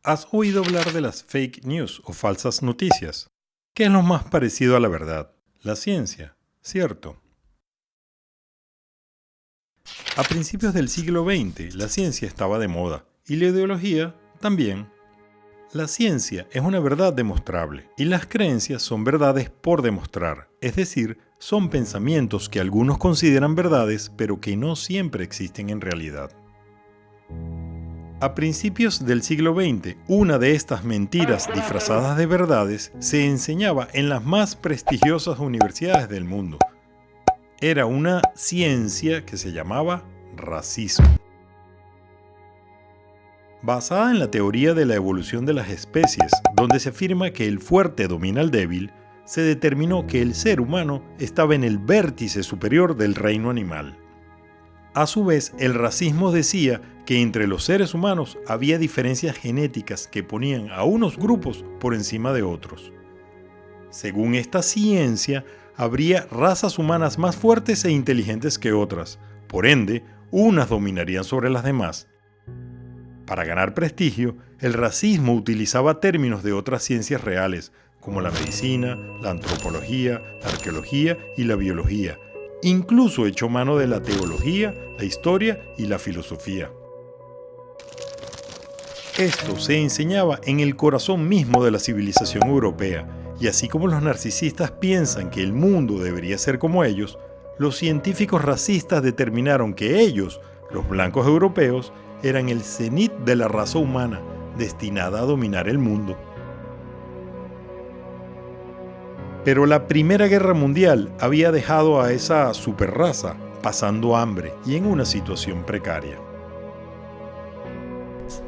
¿Has oído hablar de las fake news o falsas noticias? ¿Qué es lo más parecido a la verdad? La ciencia, ¿cierto? A principios del siglo XX, la ciencia estaba de moda y la ideología también. La ciencia es una verdad demostrable y las creencias son verdades por demostrar, es decir, son pensamientos que algunos consideran verdades pero que no siempre existen en realidad. A principios del siglo XX, una de estas mentiras disfrazadas de verdades se enseñaba en las más prestigiosas universidades del mundo. Era una ciencia que se llamaba racismo. Basada en la teoría de la evolución de las especies, donde se afirma que el fuerte domina al débil, se determinó que el ser humano estaba en el vértice superior del reino animal. A su vez, el racismo decía que entre los seres humanos había diferencias genéticas que ponían a unos grupos por encima de otros. Según esta ciencia, habría razas humanas más fuertes e inteligentes que otras, por ende, unas dominarían sobre las demás. Para ganar prestigio, el racismo utilizaba términos de otras ciencias reales, como la medicina, la antropología, la arqueología y la biología. Incluso echó mano de la teología, la historia y la filosofía. Esto se enseñaba en el corazón mismo de la civilización europea, y así como los narcisistas piensan que el mundo debería ser como ellos, los científicos racistas determinaron que ellos, los blancos europeos, eran el cenit de la raza humana, destinada a dominar el mundo. Pero la Primera Guerra Mundial había dejado a esa superraza pasando hambre y en una situación precaria.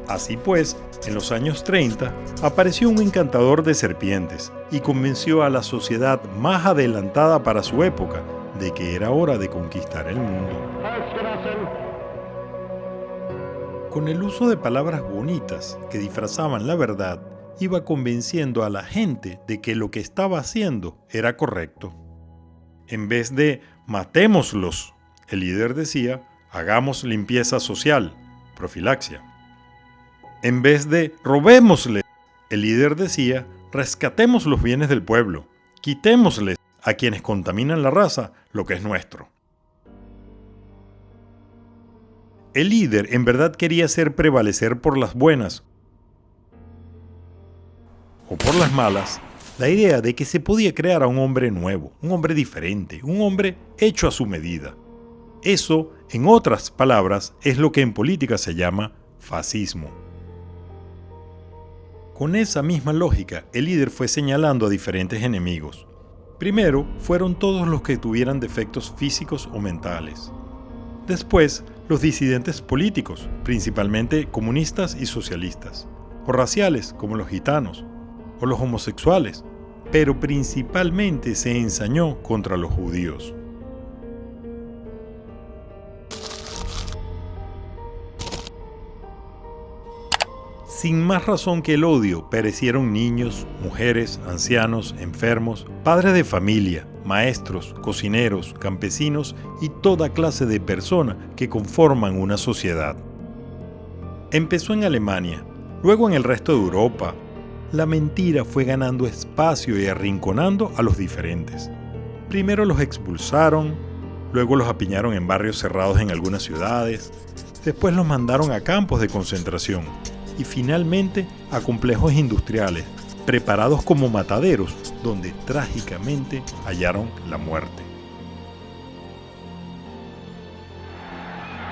Así pues, en los años 30, apareció un encantador de serpientes y convenció a la sociedad más adelantada para su época de que era hora de conquistar el mundo. Con el uso de palabras bonitas que disfrazaban la verdad, iba convenciendo a la gente de que lo que estaba haciendo era correcto. En vez de matémoslos, el líder decía, hagamos limpieza social, profilaxia. En vez de robémosles, el líder decía, rescatemos los bienes del pueblo, quitémosles a quienes contaminan la raza lo que es nuestro. El líder en verdad quería hacer prevalecer por las buenas o por las malas, la idea de que se podía crear a un hombre nuevo, un hombre diferente, un hombre hecho a su medida. Eso, en otras palabras, es lo que en política se llama fascismo. Con esa misma lógica, el líder fue señalando a diferentes enemigos. Primero, fueron todos los que tuvieran defectos físicos o mentales. Después, los disidentes políticos, principalmente comunistas y socialistas, o raciales, como los gitanos, o los homosexuales, pero principalmente se ensañó contra los judíos. Sin más razón que el odio, perecieron niños, mujeres, ancianos, enfermos, padres de familia, maestros, cocineros, campesinos y toda clase de personas que conforman una sociedad. Empezó en Alemania, luego en el resto de Europa. La mentira fue ganando espacio y arrinconando a los diferentes. Primero los expulsaron, luego los apiñaron en barrios cerrados en algunas ciudades, después los mandaron a campos de concentración y finalmente a complejos industriales, preparados como mataderos, donde trágicamente hallaron la muerte.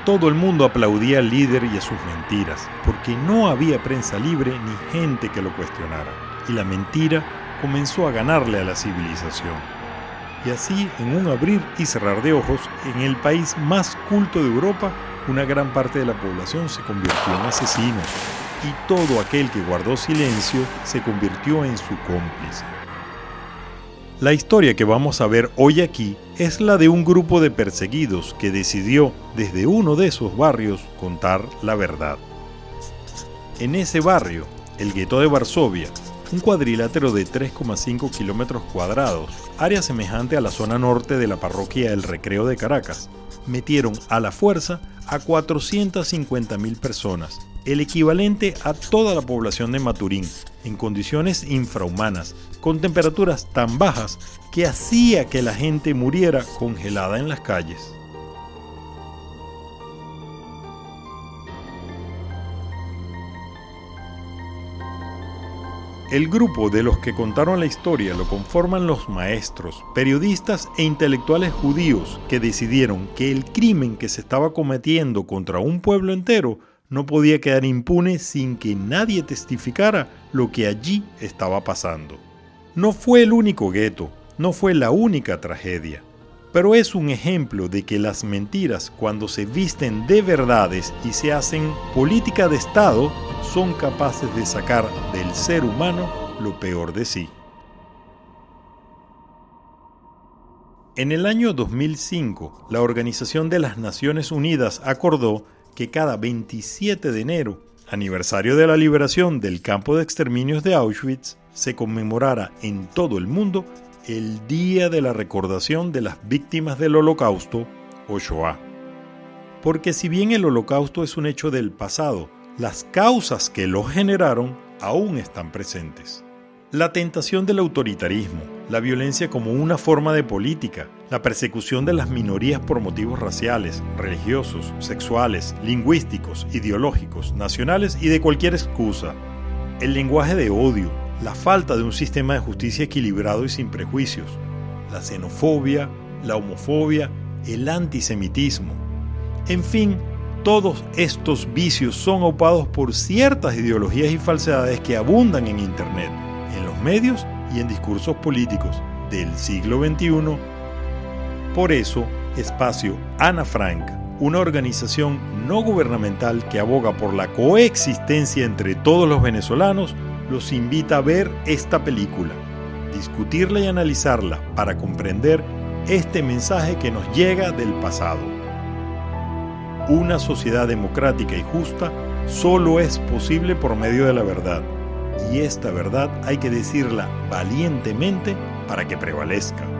Todo el mundo aplaudía al líder y a sus mentiras, porque no había prensa libre ni gente que lo cuestionara, y la mentira comenzó a ganarle a la civilización. Y así, en un abrir y cerrar de ojos, en el país más culto de Europa, una gran parte de la población se convirtió en asesinos, y todo aquel que guardó silencio se convirtió en su cómplice. La historia que vamos a ver hoy aquí es la de un grupo de perseguidos que decidió desde uno de esos barrios contar la verdad. En ese barrio, el gueto de Varsovia, un cuadrilátero de 3,5 kilómetros cuadrados, área semejante a la zona norte de la parroquia El Recreo de Caracas, metieron a la fuerza a 450.000 personas, el equivalente a toda la población de Maturín, en condiciones infrahumanas, con temperaturas tan bajas que hacía que la gente muriera congelada en las calles. El grupo de los que contaron la historia lo conforman los maestros, periodistas e intelectuales judíos que decidieron que el crimen que se estaba cometiendo contra un pueblo entero no podía quedar impune sin que nadie testificara lo que allí estaba pasando. No fue el único gueto, no fue la única tragedia, pero es un ejemplo de que las mentiras, cuando se visten de verdades y se hacen política de Estado, son capaces de sacar del ser humano lo peor de sí. En el año 2005, la Organización de las Naciones Unidas acordó que cada 27 de enero, aniversario de la liberación del campo de exterminios de Auschwitz, se conmemorara en todo el mundo el Día de la Recordación de las Víctimas del Holocausto, o Shoah. Porque si bien el Holocausto es un hecho del pasado, las causas que lo generaron aún están presentes. La tentación del autoritarismo, la violencia como una forma de política, la persecución de las minorías por motivos raciales, religiosos, sexuales, lingüísticos, ideológicos, nacionales y de cualquier excusa, el lenguaje de odio, la falta de un sistema de justicia equilibrado y sin prejuicios, la xenofobia, la homofobia, el antisemitismo, en fin, todos estos vicios son aupados por ciertas ideologías y falsedades que abundan en Internet, en los medios y en discursos políticos del siglo XXI. Por eso, Espacio Ana Frank, una organización no gubernamental que aboga por la coexistencia entre todos los venezolanos, los invita a ver esta película, discutirla y analizarla para comprender este mensaje que nos llega del pasado. Una sociedad democrática y justa solo es posible por medio de la verdad, y esta verdad hay que decirla valientemente para que prevalezca.